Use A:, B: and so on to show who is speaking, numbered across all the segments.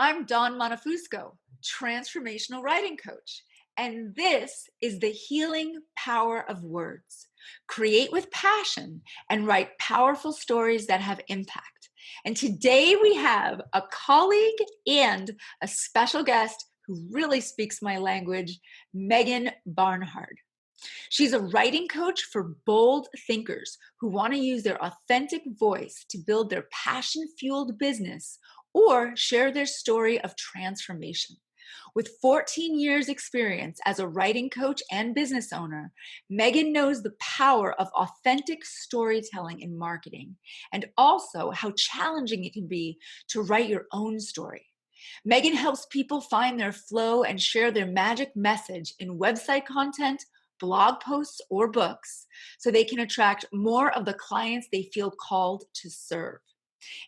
A: I'm Dawn Montefusco, Transformational Writing Coach, and this is the healing power of words. Create with passion and write powerful stories that have impact. And today we have a colleague and a special guest who really speaks my language, Megan Barnhard. She's a writing coach for bold thinkers who want to use their authentic voice to build their passion-fueled business or share their story of transformation. With 14 years experience as a writing coach and business owner, Megan knows the power of authentic storytelling in marketing and also how challenging it can be to write your own story. Megan helps people find their flow and share their magic message in website content, blog posts, or books so they can attract more of the clients they feel called to serve.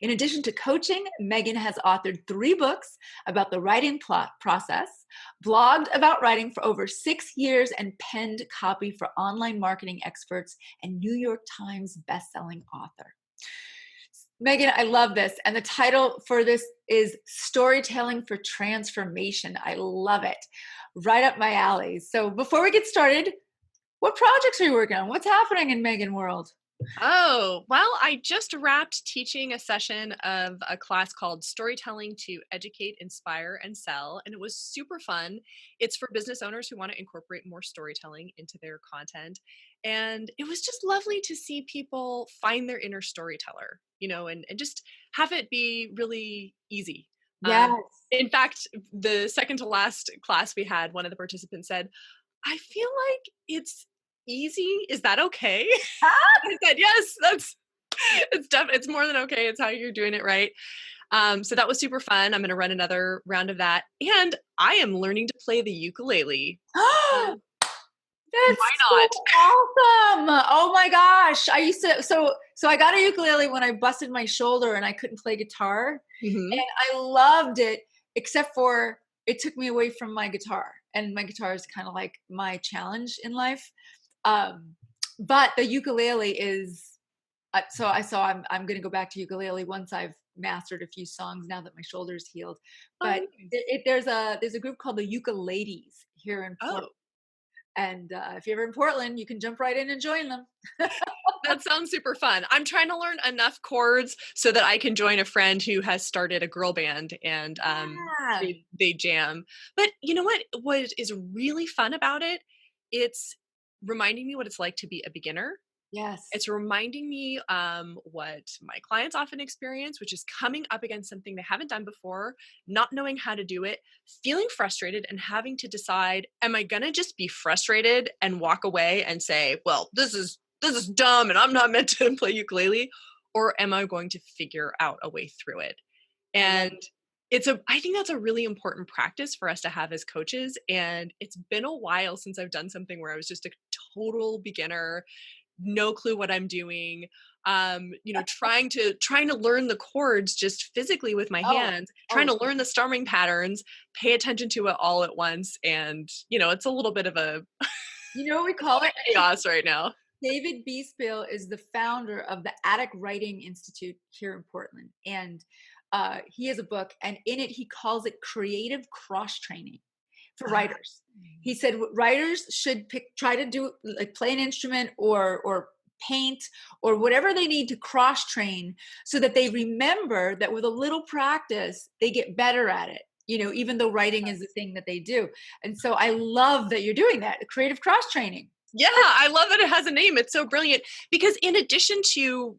A: In addition to coaching, Megan has authored 3 books about the writing process, blogged about writing for over 6 years, and penned copy for online marketing experts and New York Times bestselling author. Megan, I love this. And the title for this is Storytelling for Transformation. I love it. Right up my alley. So before we get started, what projects are you working on? What's happening in Megan world?
B: Oh, well, I just wrapped teaching a session of a class called Storytelling to Educate, Inspire, and Sell, and it was super fun. It's for business owners who want to incorporate more storytelling into their content. And it was just lovely to see people find their inner storyteller, and just have it be really easy.
A: Yes.
B: In fact, the second to last class we had, one of the participants said, I feel like it's easy. Is that okay? I said, yes, it's more than okay. It's how you're doing it right. So that was super fun. I'm going to run another round of that. And I am learning to play the ukulele.
A: That's
B: Why
A: so
B: not?
A: awesome. Oh my gosh. I used to, so I got a ukulele when I busted my shoulder and I couldn't play guitar.
B: Mm-hmm.
A: And I loved it, except for it took me away from my guitar. And my guitar is kind of like my challenge in life. But the ukulele is, I'm going to go back to ukulele once I've mastered a few songs now that my shoulder's healed. But there's a group called the Ukuladies here in Florida. And if you're ever in Portland, you can jump right in and join them.
B: That sounds super fun. I'm trying to learn enough chords so that I can join a friend who has started a girl band and they jam. But you know what is really fun about it? It's reminding me what it's like to be a beginner.
A: Yes.
B: It's reminding me what my clients often experience, which is coming up against something they haven't done before, not knowing how to do it, feeling frustrated and having to decide, am I going to just be frustrated and walk away and say, well, this is dumb and I'm not meant to play ukulele, or am I going to figure out a way through it? And I think that's a really important practice for us to have as coaches. And it's been a while since I've done something where I was just a total beginner, no clue what I'm doing, trying to learn the chords just physically with my hands, trying to learn the strumming patterns, pay attention to it all at once. And, it's a little bit of a,
A: what we call it?
B: Chaos right now.
A: David Beespiel is the founder of the Attic Writing Institute here in Portland. And he has a book, and in it, he calls it creative cross-training for writers. He said writers should try to do play an instrument or paint or whatever they need to cross-train so that they remember that with a little practice, they get better at it, even though writing is the thing that they do. And so I love that you're doing that, creative cross-training.
B: Yeah, I love that it has a name. It's so brilliant because in addition to,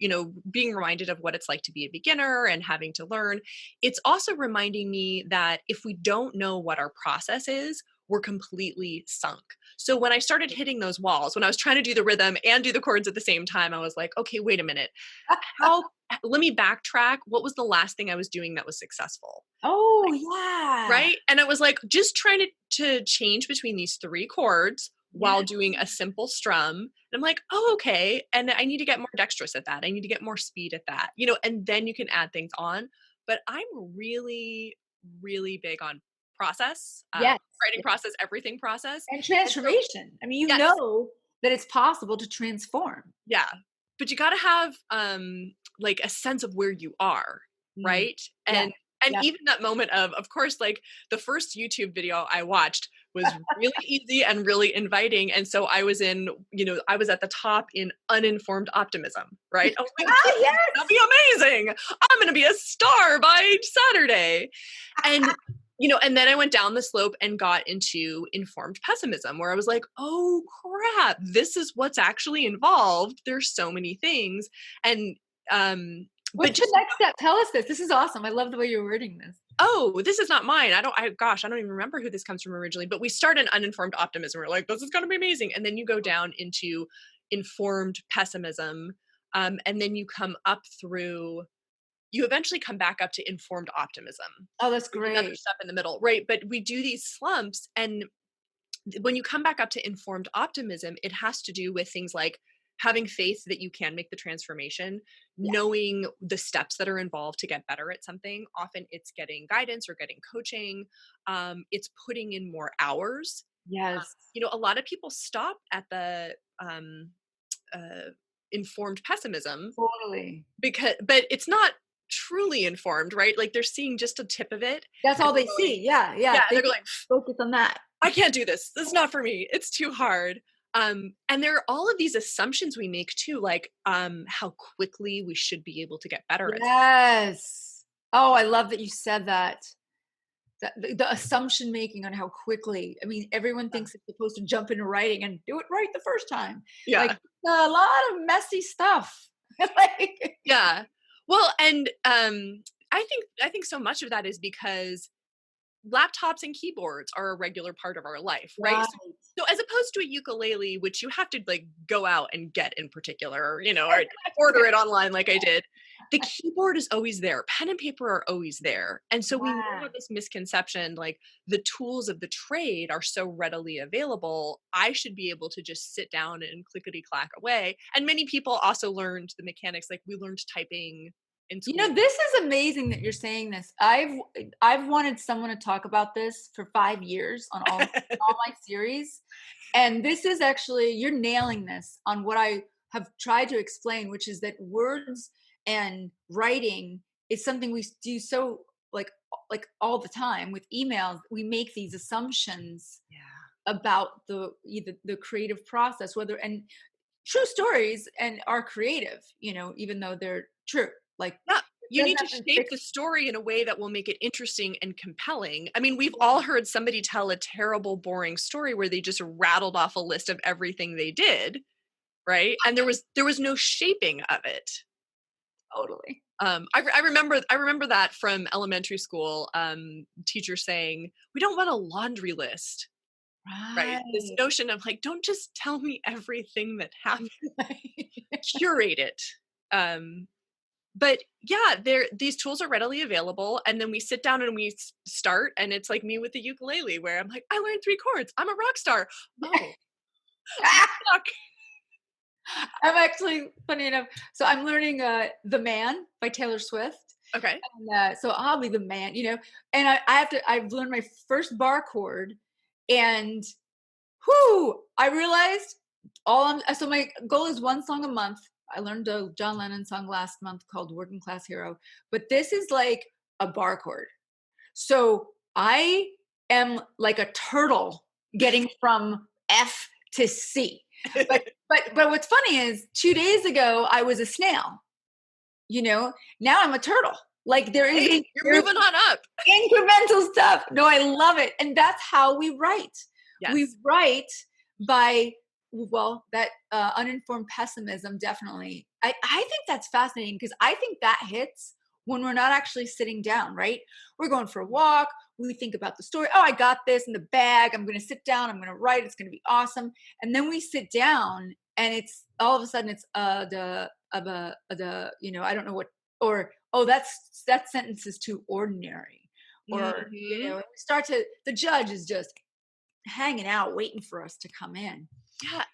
B: being reminded of what it's like to be a beginner and having to learn, it's also reminding me that if we don't know what our process is, we're completely sunk. So when I started hitting those walls, when I was trying to do the rhythm and do the chords at the same time, I was like, okay, wait a minute. Let me backtrack. What was the last thing I was doing that was successful?
A: Oh, yeah.
B: Right. And I was like, just trying to change between these 3 chords while doing a simple strum. And I'm like, oh, okay. And I need to get more dexterous at that. I need to get more speed at that, and then you can add things on. But I'm really, really big on process, writing process, everything process.
A: And transformation. I mean, know that it's possible to transform.
B: Yeah. But you got to have like a sense of where you are. Right. And And
A: Yeah.
B: even that moment of course, like the first YouTube video I watched was really easy and really inviting. And so I was in, I was at the top in uninformed optimism, right? I was like,
A: Ah,
B: this is gonna
A: yes.
B: be amazing. I'm gonna be a star by Saturday. And and then I went down the slope and got into informed pessimism where I was like, oh crap, this is what's actually involved. There's so many things. And but
A: What's the
B: just
A: next step? Tell us this. This is awesome. I love the way you're wording this.
B: oh, this is not mine. I don't even remember who this comes from originally, but we start in uninformed optimism. We're like, this is going to be amazing. And then you go down into informed pessimism. And then you eventually come back up to informed optimism.
A: Oh, that's
B: There's another
A: great.
B: step in the middle, right? But we do these slumps. And when you come back up to informed optimism, it has to do with things like having faith that you can make the transformation,
A: Yes.
B: knowing the steps that are involved to get better at something. Often it's getting guidance or getting coaching. It's putting in more hours.
A: Yes.
B: A lot of people stop at the uh, informed pessimism
A: Totally.
B: but it's not truly informed, right? Like they're seeing just a tip of it.
A: That's
B: And
A: all they
B: they're going,
A: see. Yeah. Yeah.
B: yeah,
A: They
B: they're
A: just
B: going,
A: focus on that.
B: I can't do this. This is not for me. It's too hard. And there are all of these assumptions we make too, like how quickly we should be able to get better at.
A: Yes. Oh, I love that you said that. The assumption making on how quickly. I mean, everyone thinks it's supposed to jump into writing and do it right the first time. Like
B: Yeah,
A: a lot of messy stuff. Like,
B: yeah. Well, and I think so much of that is because laptops and keyboards are a regular part of our life, right?
A: right.
B: So as opposed to a ukulele, which you have to like go out and get in particular, or order it online like I did, the keyboard is always there. Pen and paper are always there. And so we now
A: Yeah.
B: have this misconception, like the tools of the trade are so readily available. I should be able to just sit down and clickety clack away. And many people also learned the mechanics, like we learned typing in school.
A: This is amazing that you're saying this. I've wanted someone to talk about this for 5 years on all my series. And this is actually you're nailing this on what I have tried to explain, which is that words and writing is something we do so like all the time with emails. We make these assumptions
B: Yeah.
A: about either the creative process, whether and true stories and are creative, even though they're true. Like
B: Yeah.
A: it
B: You
A: doesn't
B: need to
A: have to be
B: shape the
A: fixed.
B: story in a way that will make it interesting and compelling. I mean, we've all heard somebody tell a terrible, boring story where they just rattled off a list of everything they did, right? And there was no shaping of it.
A: Totally.
B: I remember that from elementary school. Teacher saying, "We don't want a laundry list." Right? This
A: Right.
B: notion of like, don't just tell me everything that happened. Curate it. Um, but yeah, these tools are readily available, and then we sit down and we start, and it's like me with the ukulele where I'm like, I learned 3 chords, I'm a rock star. Oh, fuck.
A: I'm actually funny enough. So I'm learning "The Man" by Taylor Swift.
B: Okay.
A: And so I'll be the man, and I've learned my first bar chord, and whoo, I realized so my goal is one song a month. I learned a John Lennon song last month called Working Class Hero, but this is like a bar chord. So I am like a turtle getting from F to C. But what's funny is 2 days ago I was a snail, now I'm a turtle. Like
B: Hey, you're
A: there's
B: moving on up.
A: incremental stuff. No, I love it. And that's how we write. We
B: Yes.
A: write by, well, that uninformed pessimism, definitely. I think that's fascinating because I think that hits when we're not actually sitting down, right? We're going for a walk. We think about the story. Oh, I got this in the bag. I'm going to sit down. I'm going to write. It's going to be awesome. And then we sit down and it's all of a sudden it's I don't know what, or oh, that sentence is too ordinary, or
B: Mhm.
A: we start to the judge is just hanging out waiting for us to come in.
B: Yeah.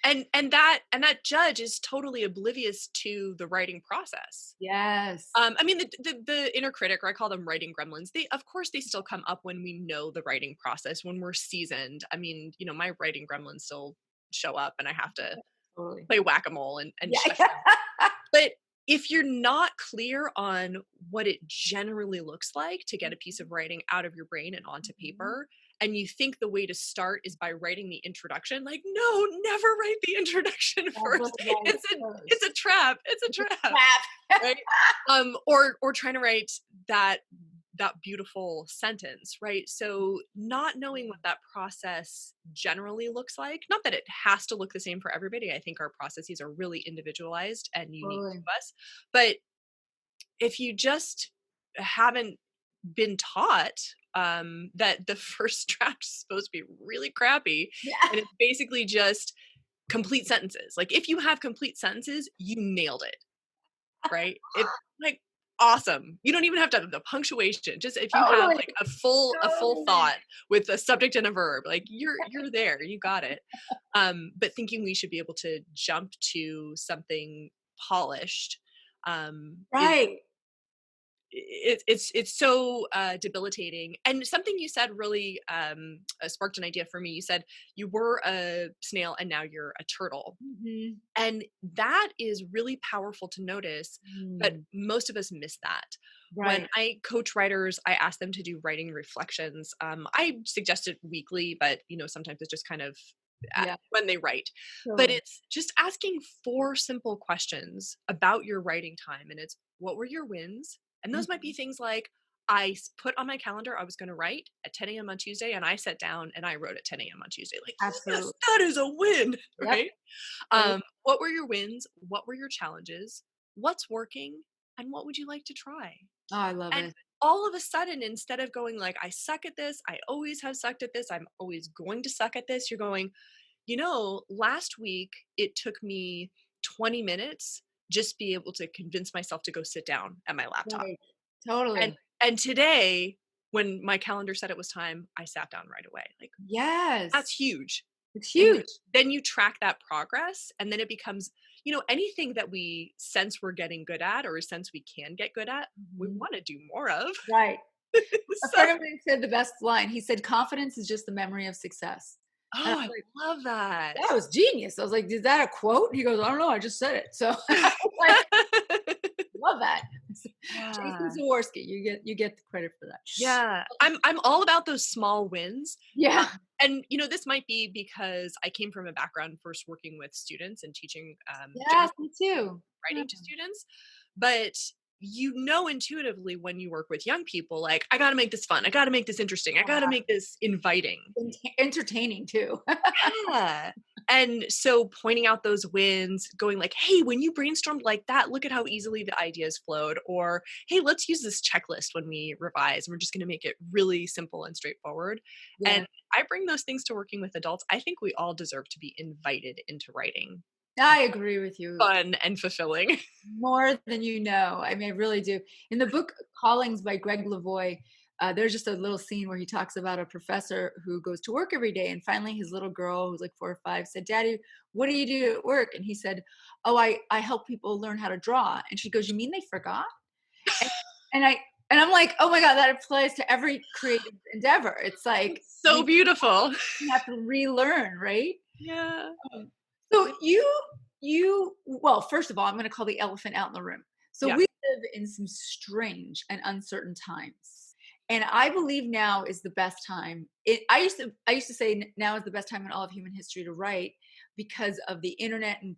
B: And that judge is totally oblivious to the writing process.
A: Yes.
B: I mean, the inner critic, or I call them writing gremlins. They, of course, they still come up when we know the writing process, when we're seasoned. I mean, my writing gremlins still show up, and I have to
A: Totally.
B: play whack a mole and
A: Yeah.
B: shush them. But if you're not clear on what it generally looks like to get a piece of writing out of your brain and onto
A: Mhm.
B: paper, and you think the way to start is by writing the introduction, like, no, never write the introduction
A: Never
B: first.
A: write it
B: It's a
A: first.
B: trap. It's a
A: It's a
B: trap,
A: trap.
B: right? Or trying to write that that beautiful sentence, right? So not knowing what that process generally looks like, not that it has to look the same for everybody. I think our processes are really individualized and unique
A: Totally.
B: to us. But if you just haven't been taught that the first draft is supposed to be really crappy
A: Yeah.
B: and it's basically just complete sentences. Like if you have complete sentences, you nailed it, right? If like awesome. You don't even have to have the punctuation. Just if you have
A: Totally.
B: like a full
A: Totally.
B: thought with a subject and a verb, like you're there. You got it. But thinking we should be able to jump to something polished is
A: Right.
B: it's so debilitating. And something you said really sparked an idea for me. You said you were a snail and now you're a turtle,
A: Mhm.
B: and that is really powerful to notice, but
A: Mm.
B: most of us miss that. When
A: Right.
B: I coach writers, I ask them to do writing reflections. I suggest it weekly, but sometimes it's just kind of
A: Yeah.
B: when they write. But
A: Totally.
B: it's just asking four simple questions about your writing time, and it's what were your wins? And those might be
A: Mhm.
B: things like put on my calendar I was going to write at 10 a.m. on Tuesday, and I sat down and I wrote at 10 a.m. on Tuesday. Like, yes,
A: Absolutely.
B: that is a win,
A: Yep.
B: right?
A: Totally.
B: What were your wins? What were your challenges? What's working? And what would you like to try?
A: Oh, I love
B: And
A: it.
B: all of a sudden, instead of going like, I suck at this, I always have sucked at this, I'm always going to suck at this, you're going, last week it took me 20 minutes just be able to convince myself to go sit down at my laptop.
A: Right.
B: And
A: Totally.
B: and today, when my calendar said it was time, I sat down right away. Like, that's
A: Yes.
B: huge.
A: It's
B: And
A: huge.
B: then you track that progress, and then it becomes, anything that we sense we're getting good at or sense we can get good at, we
A: Mhm.
B: want to do more of.
A: Right. A
B: So,
A: friend of mine said the best line. He said, "Confidence is just the memory of success." And I
B: oh,
A: was
B: I
A: like,
B: love that.
A: "That was genius." I was like, "Is that a quote?" He goes, "I don't know. I just said it." So I was like, love that. Jason
B: Yeah.
A: Zaworski, you get the credit for that.
B: Yeah. I'm all about those small wins.
A: Yeah.
B: And this might be because I came from a background first working with students and teaching
A: Yes,
B: general
A: me too. Yeah.
B: writing to students, but intuitively when you work with young people, like, I got to make this fun. I got to make this interesting. I got to make this inviting.
A: Entertaining too.
B: Yeah. And so pointing out those wins, going like, hey, when you brainstormed like that, look at how easily the ideas flowed. Or, hey, let's use this checklist when we revise. And we're just going to make it really simple and straightforward. And
A: Yeah.
B: I bring those things to working with adults. I think we all deserve to be invited into writing.
A: I agree with you.
B: Fun and fulfilling.
A: More than you know. I mean, I really do. In the book Callings by Greg Lavoie, there's just a little scene where he talks about a professor who goes to work every day. And finally, his little girl, who's like 4 or 5, said, "Daddy, what do you do at work?" And he said, "Oh, I help people learn how to draw." And she goes, "You mean they forgot?" And, and I and I'm like, "Oh my God, that applies to every creative endeavor." It's like
B: It's so beautiful.
A: you have to relearn, right?
B: Yeah.
A: Um, so you well, first of all, I'm going to call the elephant out in the room. So
B: Yeah.
A: we live in some strange and uncertain times. And I believe now is the best time. I used to say now is the best time in all of human history to write because of the internet and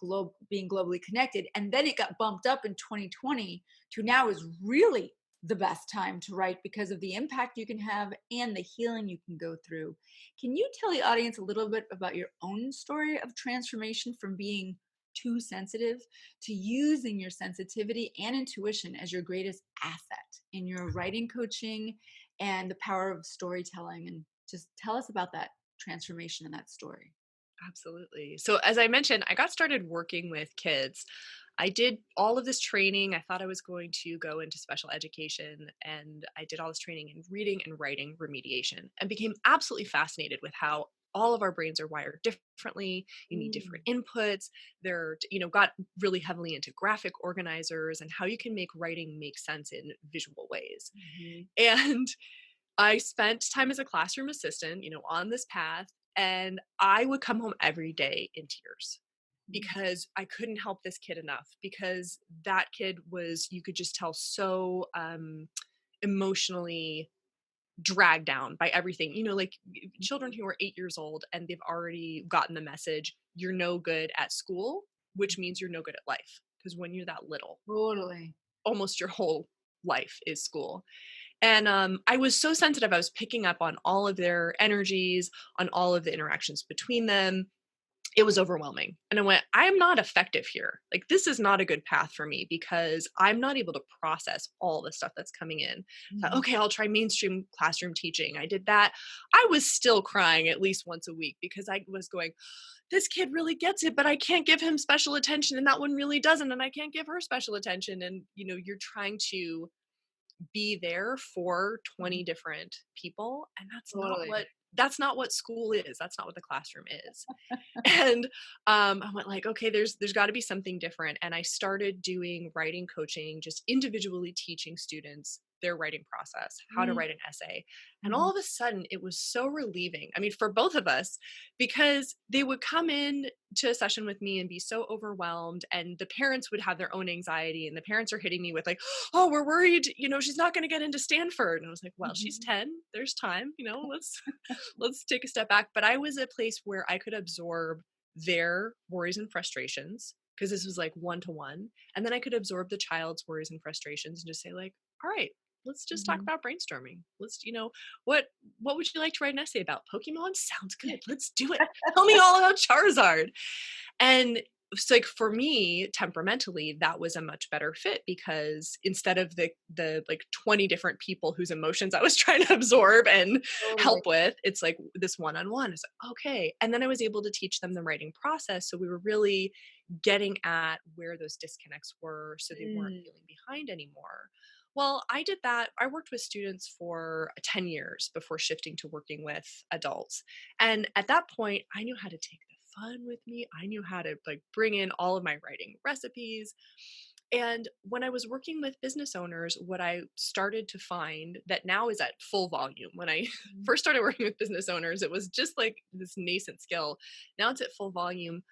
A: being globally connected. And then it got bumped up in 2020 to now is really the best time to write because of the impact you can have and the healing you can go through. Can you tell the audience a little bit about your own story of transformation from being too sensitive to using your sensitivity and intuition as your greatest asset in your writing coaching and the power of storytelling? And just tell us about that transformation and that story.
B: Absolutely. So, as I mentioned, I got started working with kids. I did all of this training. I thought I was going to go into special education, and I did all this training in reading and writing remediation and became absolutely fascinated with how all of our brains are wired differently. You need
A: Mm,
B: different inputs. Got really heavily into graphic organizers and how you can make writing make sense in visual ways.
A: mhm.
B: And I spent time as a classroom assistant, on this path, and I would come home every day in tears. because I couldn't help this kid enough, because that kid was, you could just tell, so emotionally dragged down by everything. Like children who are 8 years old and they've already gotten the message, you're no good at school, which means you're no good at life. Because when you're that little,
A: Totally.
B: almost your whole life is school. And I was so sensitive. I was picking up on all of their energies, on all of the interactions between them. It was overwhelming. And I went, I'm not effective here. Like, this is not a good path for me because I'm not able to process all the stuff that's coming in. Thought,
A: Mhm.
B: okay, I'll try mainstream classroom teaching. I did that. I was still crying at least once a week because I was going, this kid really gets it, but I can't give him special attention. And that one really doesn't. And I can't give her special attention. And, you're trying to be there for 20 different people. And
A: Totally.
B: that's not what school is. That's not what the classroom is. And I went like, okay, there's got to be something different. And I started doing writing coaching, just individually teaching students their writing process, how to
A: Mm,
B: write an essay. And all
A: mhm.
B: of a sudden it was so relieving. I mean, for both of us, because they would come in to a session with me and be so overwhelmed, and the parents would have their own anxiety, and the parents are hitting me with like, oh, we're worried, she's not going to get into Stanford. And I was like, well, she's
A: Mhm.
B: 10, there's time, let's take a step back. But I was a place where I could absorb their worries and frustrations, because this was like one to one. And then I could absorb the child's worries and frustrations and just say like, all right, let's just talk
A: Mhm.
B: about brainstorming. Let's, what would you like to write an essay about? Pokemon? Sounds good. Let's do it. Tell me all about Charizard. And so like for me, temperamentally, that was a much better fit, because instead of the like 20 different people whose emotions I was trying to absorb and help
A: Totally.
B: with, it's like this one-on-one is like, okay. And then I was able to teach them the writing process. So we were really getting at where those disconnects were, so they weren't
A: Mm.
B: feeling behind anymore. Well, I did that. I worked with students for 10 years before shifting to working with adults. And at that point, I knew how to take the fun with me. I knew how to like bring in all of my writing recipes. And when I was working with business owners, what I started to find that now is at full volume. When I
A: Mhm.
B: first started working with business owners, it was just like this nascent skill. Now it's at full volume.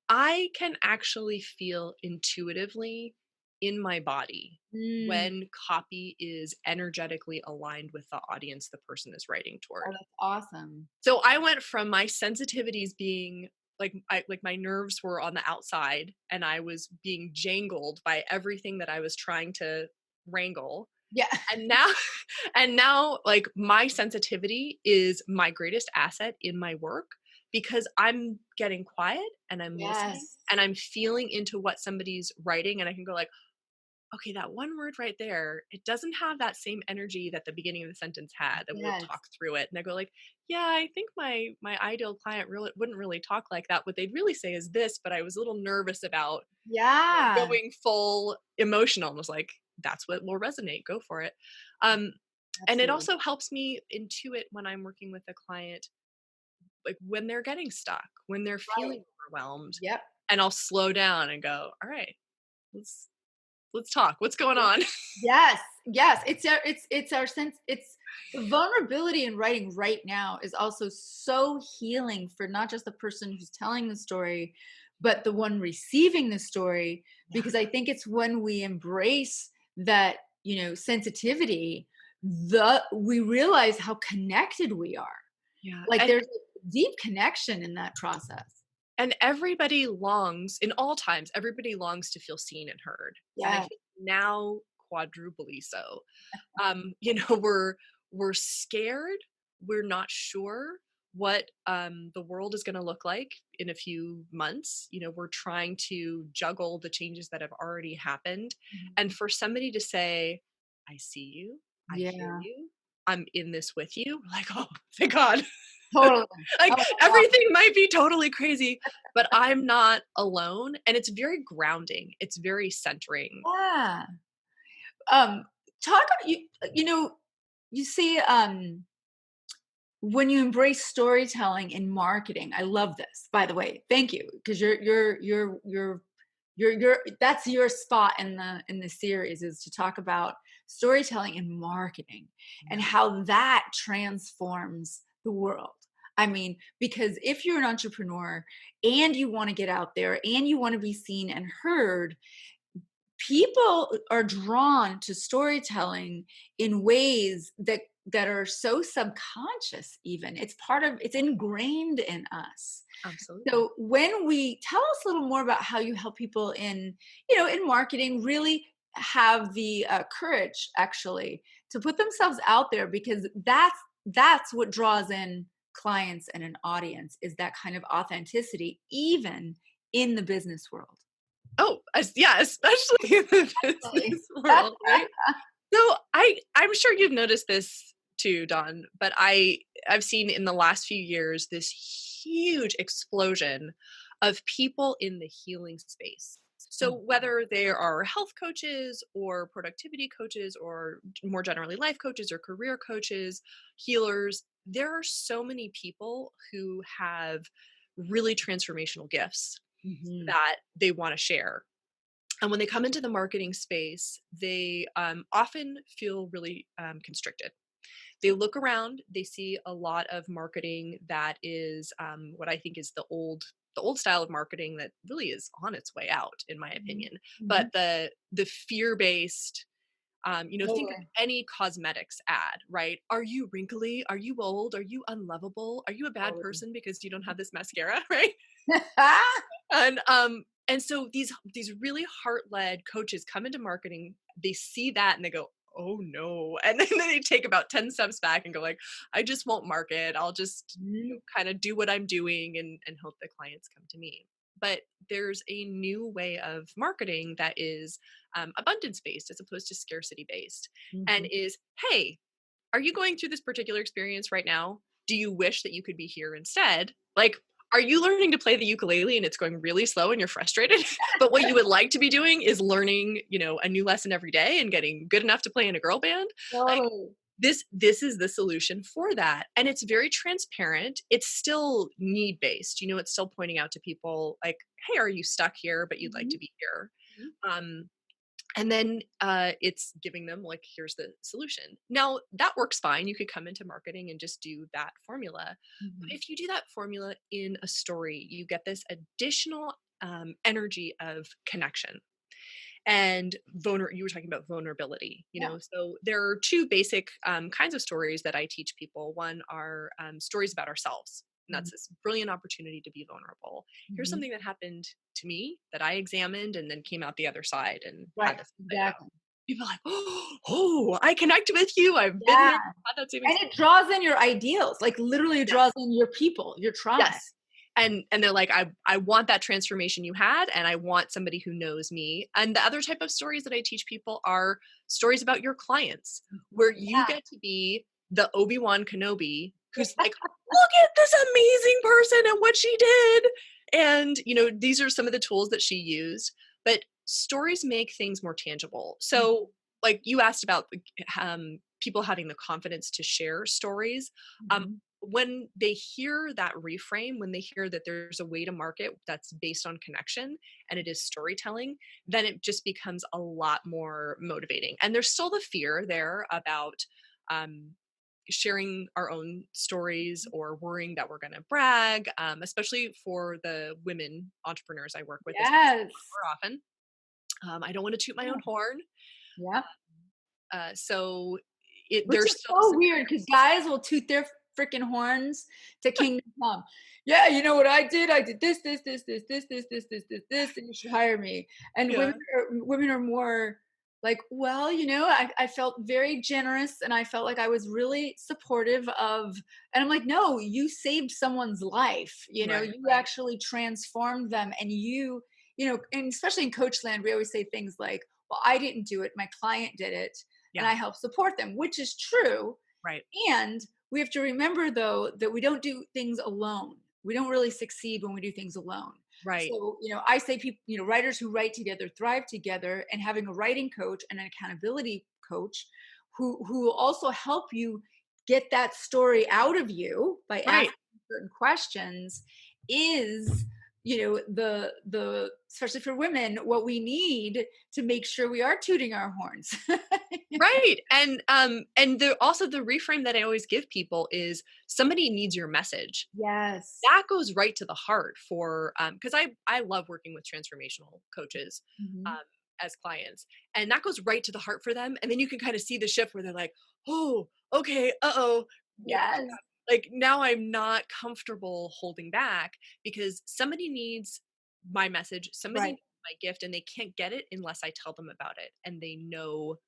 B: I can actually feel intuitively in my body
A: Mm.
B: when copy is energetically aligned with the audience the person is writing
A: Oh,
B: toward.
A: that's awesome.
B: So I went from my sensitivities being like my nerves were on the outside and I was being jangled by everything that I was trying to wrangle.
A: Yeah.
B: And now and now like my sensitivity is my greatest asset in my work, because I'm getting quiet and I'm listening
A: Yes.
B: and I'm feeling into what somebody's writing, and I can go like, okay, that one word right there, it doesn't have that same energy that the beginning of the sentence had. That we'll
A: Yes.
B: talk through it. And I go like, yeah, I think my ideal client really wouldn't really talk like that. What they'd really say is this, but I was a little nervous about
A: Yeah.
B: going full emotional. And was like, that's what will resonate. Go for it. Um, and it
A: Absolutely.
B: also helps me intuit when I'm working with a client, like when they're getting stuck, when they're
A: Right.
B: feeling overwhelmed,
A: Yep.
B: and I'll slow down and go, all right, let's let's talk. What's going
A: Yeah.
B: on?
A: Yes. Yes. It's our sense. It's the vulnerability in writing right now is also so healing for not just the person who's telling the story, but the one receiving the story.
B: Yeah.
A: Because I think it's when we embrace that, sensitivity, we realize how connected we are.
B: Yeah,
A: Like there's a deep connection in that process.
B: and everybody longs in all times, everybody longs to feel seen and heard, and I
A: Yeah.
B: think now quadruply so. We're scared, we're not sure what, the world is gonna look like in a few months. We're trying to juggle the changes that have already happened, and
A: Mhm.
B: for somebody to say, "I see you, I hear
A: Yeah.
B: you, I'm in this with you," we're like, "Oh, thank God."
A: Totally.
B: Like,
A: Oh my god.
B: everything might be totally crazy, but I'm not alone, and it's very grounding, it's very centering.
A: Yeah. Um, talk you see, when you embrace storytelling in marketing, I love this, by the way. Thank you, because you're that's your spot in the series is to talk about storytelling and marketing and
B: Yeah.
A: how that transforms the world. I mean, because if you're an entrepreneur and you want to get out there and you want to be seen and heard, people are drawn to storytelling in ways that are so subconscious. Even it's ingrained in us.
B: Absolutely.
A: So when we tell us a little more about how you help people in, in marketing, really have the courage actually to put themselves out there, because that's what draws in clients and an audience, is that kind of authenticity, even in the business world.
B: Oh, yeah, especially in the
A: Really.
B: business world, right? So I'm sure you've noticed this too, Dawn, but I've seen in the last few years this huge explosion of people in the healing space. So whether they are health coaches or productivity coaches or more generally life coaches or career coaches, healers, there are so many people who have really transformational gifts
A: Mhm.
B: that they want to share. And when they come into the marketing space, they often feel really constricted. They look around, they see a lot of marketing that is what I think is the old style of marketing that really is on its way out, in my
A: Mhm.
B: opinion. But
A: Mhm.
B: the fear based, think of
A: Totally.
B: any cosmetics ad, right? Are you wrinkly? Are you old? Are you unlovable? Are you a bad
A: Totally.
B: person because you don't have this mascara, right? And so these really heart-led coaches come into marketing, they see that and they go, "Oh no." And then they take about 10 steps back and go like, "I just won't market. I'll just,
A: Mhm.
B: kind of do what I'm doing and hope that clients come to me." But there's a new way of marketing that is abundance based as opposed to scarcity based, and
A: Mhm.
B: is, "Hey, are you going through this particular experience right now? Do you wish that you could be here instead? Like, are you learning to play the ukulele and it's going really slow and you're frustrated? But what you would like to be doing is learning, a new lesson every day and getting good enough to play in a girl band? Like,
A: Totally.
B: this is the solution for that. And it's very transparent. It's still need based. It's still pointing out to people like, hey, are you stuck here, but you'd like
A: Mhm.
B: to be here?
A: Mhm.
B: Um, and then it's giving them like, here's the solution. Now that works fine. You could come into marketing and just do that formula. But
A: Mhm.
B: if you do that formula in a story, you get this additional energy of connection and you were talking about vulnerability.
A: Yeah.
B: So there are two basic kinds of stories that I teach people. One are stories about ourselves, and
A: Mhm.
B: that's this brilliant opportunity to be vulnerable. Here's
A: Mhm.
B: something that happened to me that I examined and then came out the other side and
A: Right.
B: had this play out.
A: Exactly.
B: People are like, oh, I connect with you, I've been
A: Yeah.
B: there, had that same
A: And
B: experience.
A: it draws in your ideals, like literally it draws
B: Yes.
A: in your people, your tribe.
B: Yes. And they're like, I want that transformation you had, and I want somebody who knows me. And the other type of stories that I teach people are stories about your clients,
A: Mhm.
B: where you
A: Yeah.
B: get to be the Obi-Wan Kenobi who's like, look at this amazing person and what she did. And these are some of the tools that she used. But stories make things more tangible. So like you asked about people having the confidence to share stories. Um,
A: Mhm.
B: when they hear that reframe, when they hear that there's a way to market that's based on connection and it is storytelling, then it just becomes a lot more motivating. And there's still the fear there about um, sharing our own stories or worrying that we're going to brag, especially for the women entrepreneurs I work with. This comes up
A: Yes.
B: more often. I don't want to toot my own horn.
A: Yeah.
B: So
A: Which
B: there's
A: is
B: still
A: so
B: some
A: weird because
B: fears.
A: guys will toot their freaking horns to kingdom come. Yeah, you know what I did? I did this, and you should hire me. And
B: Yeah.
A: women are more like, well, I felt very generous and I felt like I was really supportive of, and I'm like, no, you saved someone's life.
B: Right.
A: You
B: Right.
A: actually transformed them, and and especially in coach land, we always say things like, well, I didn't do it, my client did it and
B: Yeah.
A: I help support them, which is true.
B: Right.
A: And we have to remember, though, that we don't do things alone. We don't really succeed when we do things alone.
B: Right.
A: So, I say people, writers who write together thrive together, and having a writing coach and an accountability coach who will also help you get that story out of you by
B: Right.
A: asking certain questions is especially for women, what we need to make sure we are tooting our horns.
B: Right. And the also the reframe that I always give people is somebody needs your message.
A: Yes.
B: That goes right to the heart for because I love working with transformational coaches
A: Mhm.
B: um as clients. And that goes right to the heart for them. And then you can kind of see the shift where they're like, oh, okay, uh-oh.
A: Yes.
B: Like now I'm not comfortable holding back because somebody needs my message, somebody
A: Right.
B: needs my gift, and they can't get it unless I tell them about it and they know,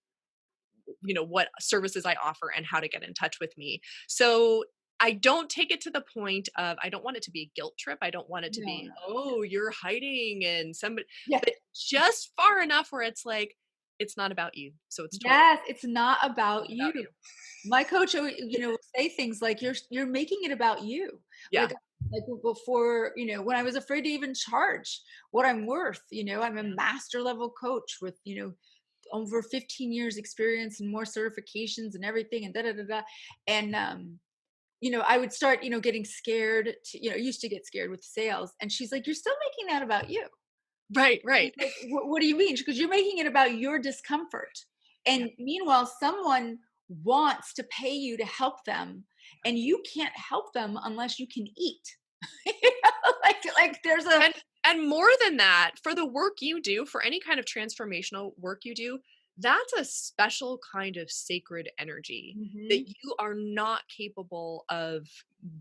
B: what services I offer and how to get in touch with me. So I don't take it to the point of I don't want it to be a guilt trip. I don't want it to
A: No,
B: be,
A: no.
B: oh, you're hiding and somebody,
A: Yeah.
B: but just far enough where it's like, it's not about you. So it's totally
A: Yes, it's not about
B: not about
A: you.
B: you.
A: My coach always, say things like, "You're making it about you."
B: Yeah.
A: Like before, when I was afraid to even charge what I'm worth. I'm a
B: Yeah.
A: master level coach with, over 15 years experience and more certifications and everything and da da da da. And I would start, getting scared to, used to get scared with sales. And she's like, "You're still making that about you."
B: Right.
A: She's
B: Right.
A: like, what do you mean? Because you're making it about your discomfort.
B: Yeah.
A: And meanwhile, someone wants to pay you to help them, and you can't help them unless you can eat. Like there's a
B: And and more than that, for the work you do, for any kind of transformational work you do, that's a special kind of sacred energy that
A: Mhm.
B: you are not capable of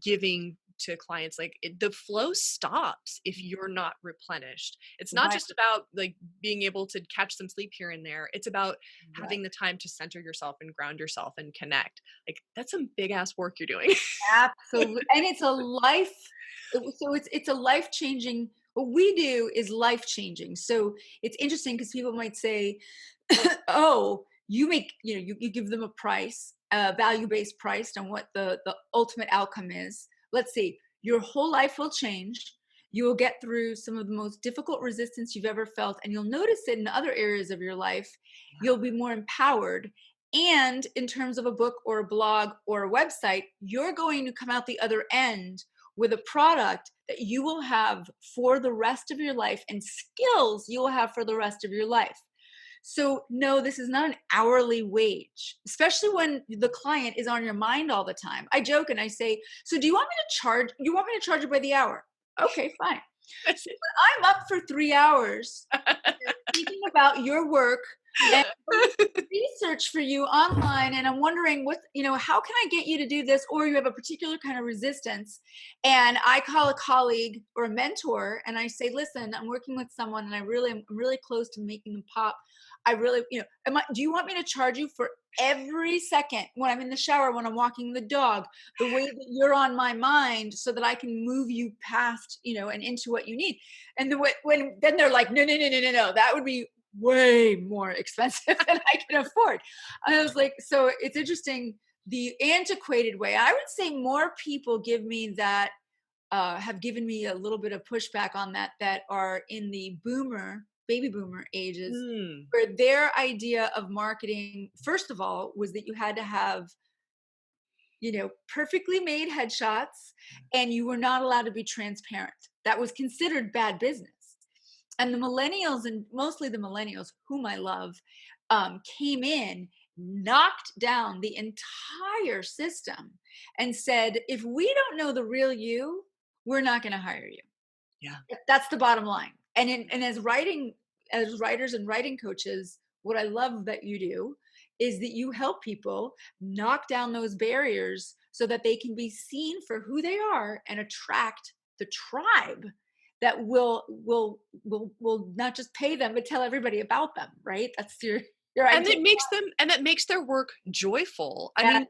B: giving to clients. Like the flow stops if you're not replenished. It's not
A: Right,
B: just about like being able to catch some sleep here and there. It's about
A: right.
B: having the time to center yourself and ground yourself and connect. Like that's some big ass work you're doing.
A: Absolutely, and it's a life so it's a life-changing what we do is life-changing. So, it's interesting because people might say, "Oh, you give them a price, a value-based price on what the ultimate outcome is. Let's see, your whole life will change. You will get through some of the most difficult resistance you've ever felt, and you'll notice it in other areas of your life. You'll be more empowered, and in terms of a book or a blog or a website, you're going to come out the other end with a product that you will have for the rest of your life and skills you will have for the rest of your life." So, no, this is not an hourly wage, especially when the client is on your mind all the time. I joke and I say, "So, do you want me to charge? You want me to charge you by the hour?" Okay, fine.
B: That's
A: So, when I'm up for 3 hours thinking about your work and doing research for you online, and I'm wondering how can I get you to do this, or you have a particular kind of resistance, and I call a colleague or a mentor and I say, "Listen, I'm working with someone and I'm really close to making them pop. I really, do you want me to charge you for every second when I'm in the shower, when I'm walking the dog, the way that you're on my mind so that I can move you past, and into what you need?" And when then they're like, "No, no, no, no, no, no, that would be way more expensive than I can afford." And I was like, so it's interesting the antiquated way. I would say more people give me that, have given me a little bit of pushback on that are in the baby boomer ages,
B: Mm,
A: where their idea of marketing, first of all, was that you had to have, perfectly made headshots and you were not allowed to be transparent. That was considered bad business. And the millennials, and mostly the millennials, whom I love, came in, knocked down the entire system, and said, "If we don't know the real you, we're not going to hire you."
B: yeah.
A: That's the bottom line. And as writers and writing coaches, what I love that you do is that you help people knock down those barriers so that they can be seen for who they are and attract the tribe that will not just pay them but tell everybody about them, right? That's your
B: And
A: idea.
B: it makes them and that makes their work joyful. I
A: Yeah.
B: mean,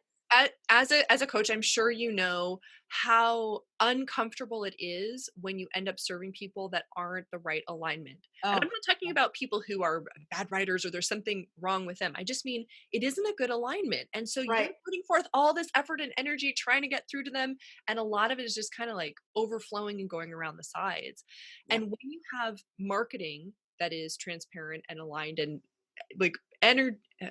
B: as a coach, I'm sure you know how uncomfortable it is when you end up serving people that aren't the right alignment. And I'm
A: Oh,
B: not talking about people who are bad writers or there's something wrong with them. I just mean it isn't a good alignment. And so you're
A: right.
B: putting forth all this effort and energy trying to get through to them. And a lot of it is just kind of like overflowing and going around the sides.
A: Yeah.
B: And when you have marketing that is transparent and aligned and like ener- uh,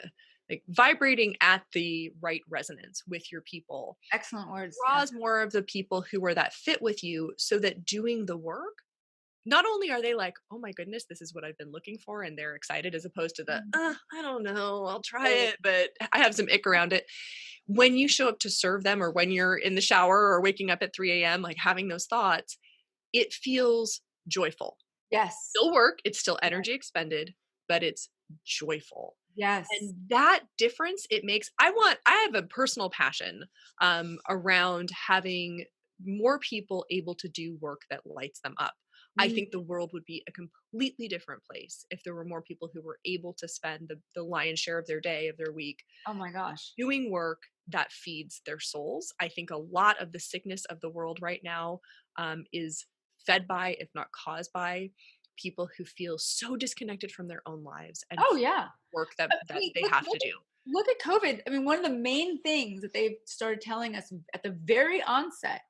B: like vibrating at the right resonance with your people
A: Excellent words. Yeah.
B: draws more of the people who are that fit with you so that doing the work not only are they like, "Oh my goodness, this is what I've been looking for," and they're excited as opposed to the,
A: Mm.
B: I don't know, I'll try
A: Right.
B: it, but I have some ick around it." When you show up to serve them or when you're in the shower or waking up at 3 a.m., like having those thoughts, it feels joyful.
A: Yes.
B: Still work, it's still
A: Yes.
B: energy expended, but it's joyful.
A: Yes.
B: And that difference it makes I have a personal passion, around having more people able to do work that lights them up. I
A: Mm.
B: think the world would be a completely different place if there were more people who were able to spend the lion's share of their day, of their week,
A: Oh my gosh.
B: doing work that feeds their souls. I think a lot of the sickness of the world right now, is fed by, if not caused by, people who feel so disconnected from their own lives and
A: Oh yeah.
B: work
A: I
B: that
A: mean,
B: they
A: look,
B: have to do.
A: look at COVID. I mean, one of the main things that they've started telling us at the very onset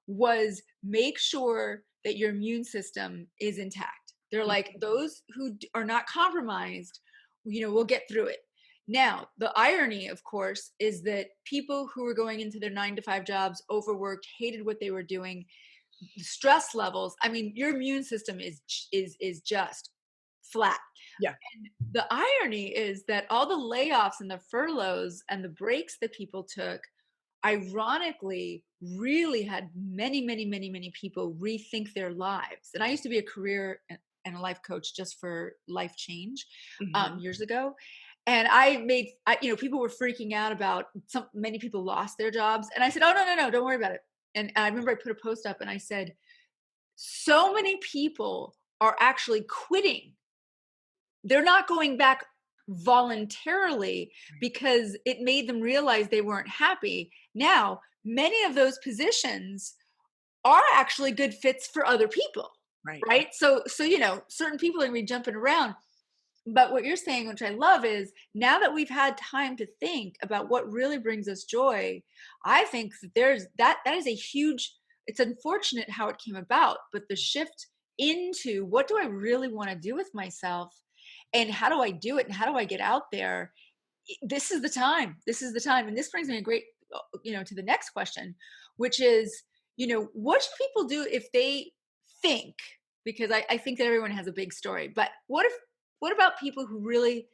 A: was make sure that your immune system is intact. They're like,
B: Mhm.
A: those who are not compromised, will get through it. Now, the irony, of course, is that people who were going into their 9 to 5 jobs, overworked, hated what they were doing, the stress levels. I mean, your immune system is just flat.
B: Yeah.
A: The irony is that all the layoffs and the furloughs and the breaks that people took, ironically, really had many, many, many, many people rethink their lives. And I used to be a career and a life coach just for life change
B: Mhm.
A: years ago. And people were freaking out about many people lost their jobs. And I said, oh, no, no, no, don't worry about it. And I remember I put a post up and I said, so many people are actually quitting. They're not going back voluntarily
B: Right.
A: because it made them realize they weren't happy. Now, many of those positions are actually good fits for other people,
B: Right.
A: right? So certain people are going to be jumping around. But what you're saying, which I love, is now that we've had time to think about what really brings us joy, I think that that is a huge. It's unfortunate how it came about, but the shift into what do I really want to do with myself, and how do I do it, and how do I get out there? This is the time. This is the time, and this brings me a great, to the next question, which is, what should people do if they think? Because I think that everyone has a big story, but what about people who really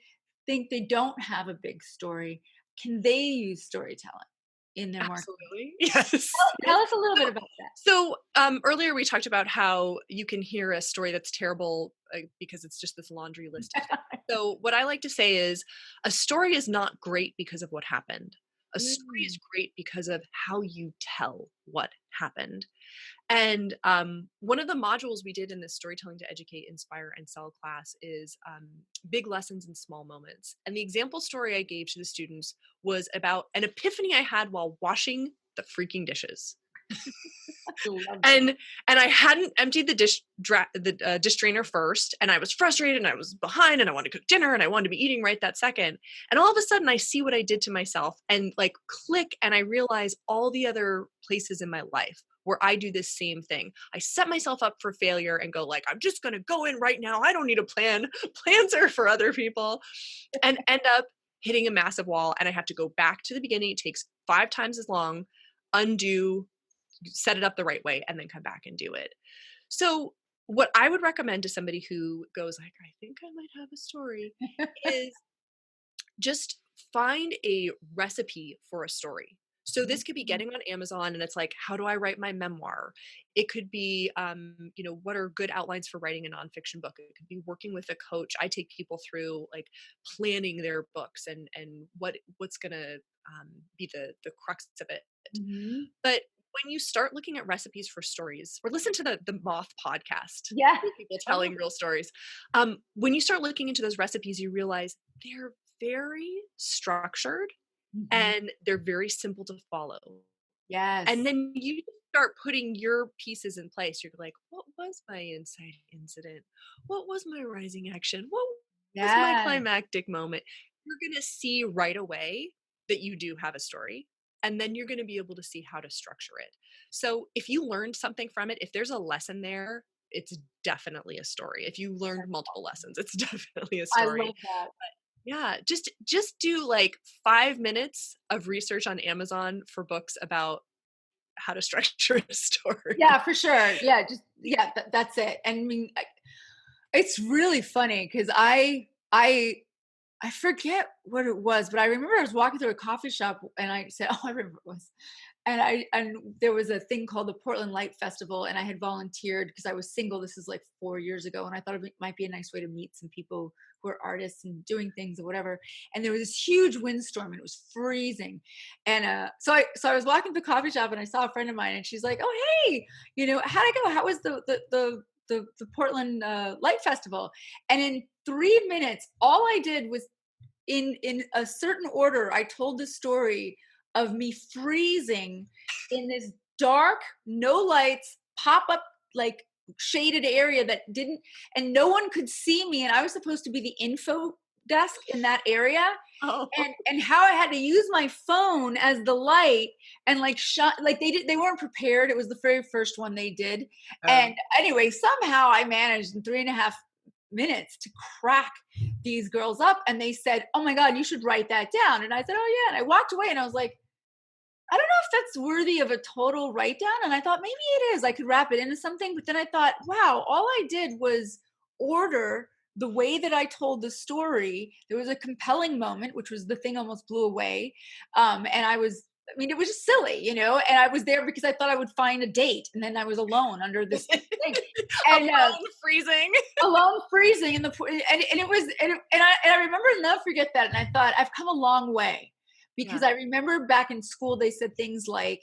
A: think they don't have a big story? Can they use storytelling in their marketing?
B: Absolutely. Yes.
A: Tell
B: Yes.
A: us a little bit
B: So
A: about that.
B: earlier we talked about how you can hear a story that's terrible, because it's just this laundry list of things. So what I like to say is a story is not great because of what happened. A story is
A: Mm.
B: great because of how you tell what happened. And one of the modules we did in this storytelling to educate, inspire, and sell class is big lessons in small moments. And the example story I gave to the students was about an epiphany I had while washing the freaking dishes.
A: I love it.
B: And I hadn't emptied the dish drainer first, and I was frustrated, and I was behind, and I wanted to cook dinner, and I wanted to be eating right that second. And all of a sudden, I see what I did to myself, and like click, and I realize all the other places in my life where I do this same thing. I set myself up for failure and go like, I'm just gonna go in right now. I don't need a plan. Plans are for other people, and end up hitting a massive wall. And I have to go back to the beginning. It takes 5 times as long, undo, set it up the right way, and then come back and do it. So what I would recommend to somebody who goes like, I think I might have a story, is just find a recipe for a story. So this could be
A: Mhm.
B: getting on Amazon and it's like, how do I write my memoir? It could be, what are good outlines for writing a nonfiction book? It could be working with a coach. I take people through like planning their books and what's gonna be the crux of it.
A: Mhm.
B: But when you start looking at recipes for stories, or listen to the Moth podcast,
A: Yeah.
B: real people
A: Oh.
B: telling real stories. When you start looking into those recipes, you realize they're very structured
A: Mhm.
B: and they're very simple to follow. And
A: Yes.
B: then you start putting your pieces in place. You're like, what was my inciting incident? What was my rising action? What was my
A: Yes.
B: climactic moment? You're going to see right away that you do have a story. And then you're going to be able to see how to structure it. So if you learned something from it, if there's a lesson there, it's definitely a story. If you learned multiple lessons, it's definitely a
A: I
B: story.
A: love that.
B: Yeah, just do like 5 minutes of research on Amazon for books about how to structure a story.
A: Yeah, for sure. Yeah, just yeah, that's it. And I mean, it's really funny because I forget what it was, but I remember I was walking through a coffee shop and I said, "Oh, I remember it was." And there was a thing called the Portland Light Festival, and I had volunteered because I was single. This is like 4 years ago, and I thought it might be a nice way to meet some people who are artists and doing things or whatever. And there was this huge windstorm, and it was freezing. And so I was walking through the coffee shop, and I saw a friend of mine, and she's like, "Oh, hey, how'd it go? How was the Portland Light Festival?" And in 3 minutes, all I did was in a certain order, I told the story of me freezing in this dark, no lights, pop up like shaded area that didn't, and no one could see me. And I was supposed to be the info desk in that area.
B: Oh,
A: And how I had to use my phone as the light and like shut, like they weren't prepared. It was the very first one they did.
B: oh.
A: And anyway, somehow I managed in 3.5 minutes to crack these girls up, and they said, "Oh my God, you should write that down." And I said, "Oh yeah." And I walked away and I was like, I don't know if that's worthy of a total write down. And I thought maybe it is. I could wrap it into something. But then I thought, wow, all I did was order the way that I told the story. There was a compelling moment, which was the thing almost blew away. And I mean, it was just silly, and I was there because I thought I would find a date. And then I was alone under this thing. And
B: Alone freezing.
A: alone freezing in the and it was and I remember, I'll never forget that. And I thought, I've come a long way, because
B: Yeah.
A: I remember back in school they said things like,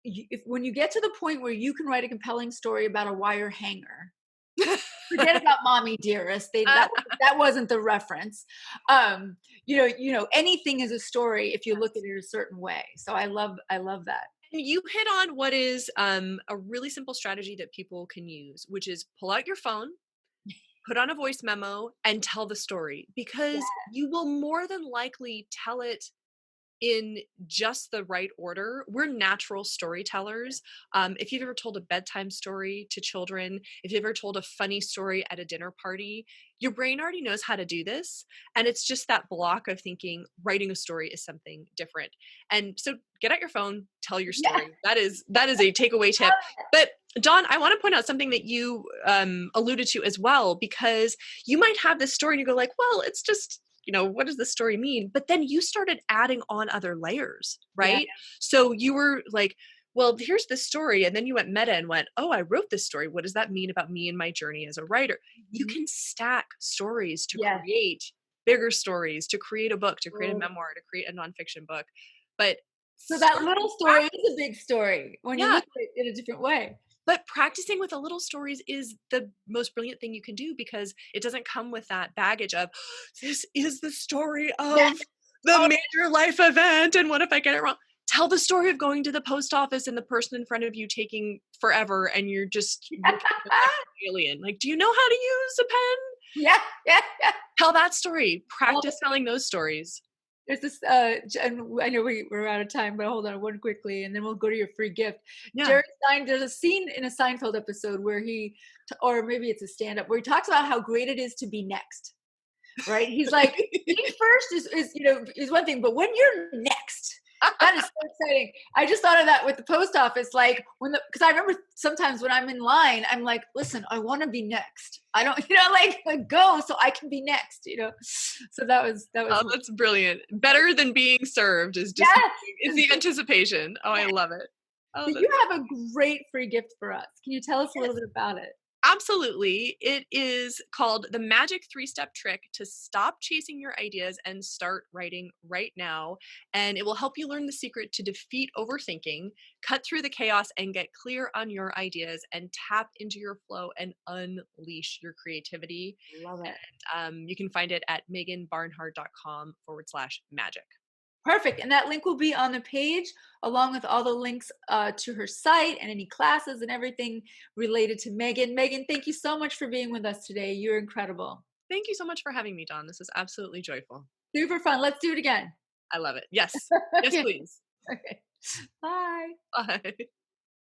A: if when you get to the point where you can write a compelling story about a wire hanger, forget about mommy dearest. That wasn't the reference. Anything is a story if you look at it a certain way. So I love that.
B: And you hit on what is a really simple strategy that people can use, which is pull out your phone, put on a voice memo, and tell the story,
A: Yeah.
B: because you will more than likely tell it in just the right order. We're natural storytellers. If you've ever told a bedtime story to children, if you've ever told a funny story at a dinner party, your brain already knows how to do this. And it's just that block of thinking writing a story is something different. And so get out your phone, tell your
A: Yeah.
B: story. That is a takeaway tip. But Dawn, I want to point out something that you alluded to as well, because you might have this story and you go like, well, it's just, what does this story mean? But then you started adding on other layers,
A: Yeah.
B: right? So you were like, well, here's this story. And then you went meta and went, oh, I wrote this story. What does that mean about me and my journey as a writer? You
A: Mhm.
B: can stack stories to
A: Yes.
B: create bigger stories, to create a book, to create a
A: Oh.
B: memoir, to create a nonfiction book. But
A: So that
B: starting
A: little story is a big story when you
B: yeah,
A: look at it in a different way.
B: but practicing with the little stories is the most brilliant thing you can do, because it doesn't come with that baggage of, this is the story
A: Yeah.
B: of the
A: Oh,
B: major life event. And what if I get it wrong? Tell the story of going to the post office and the person in front of you taking forever and you're just looking at them like an alien. Like, do you know how to use a pen?
A: yeah, yeah, yeah.
B: Tell that story.
A: Oh,
B: Practice telling those stories.
A: there's this, and I know we're out of time, but hold on one quickly, and then we'll go to your free gift.
B: Yeah.
A: Jerry there's a scene in a Seinfeld episode where or maybe it's a stand-up, where he talks about how great it is to be next. Right? He's like, being first is one thing, but when you're next, that is so exciting. I just thought of that with the post office, like because I remember sometimes when I'm in line, I'm like, listen, I want to be next. I don't, like go so I can be next. So that was
B: Oh, that's brilliant. Better than being served is just, it's
A: yes.
B: the anticipation. Oh, I love it. Oh,
A: So
B: that's
A: you have a great free gift for us. Can you tell us a little bit about it?
B: absolutely. It is called the Magic 3-Step Trick to Stop Chasing Your Ideas and Start Writing Right Now. And it will help you learn the secret to defeat overthinking, cut through the chaos, and get clear on your ideas and tap into your flow and unleash your creativity.
A: Love it.
B: You can find it at meganbarnhard.com/magic.
A: Perfect. And that link will be on the page, along with all the links to her site and any classes and everything related to Megan. Megan, thank you so much for being with us today. You're incredible.
B: Thank you so much for having me, Dawn. This is absolutely joyful.
A: Super fun. Let's do it again.
B: I love it. Yes. Yes,
A: Okay.
B: please.
A: Okay. Bye.
B: Bye.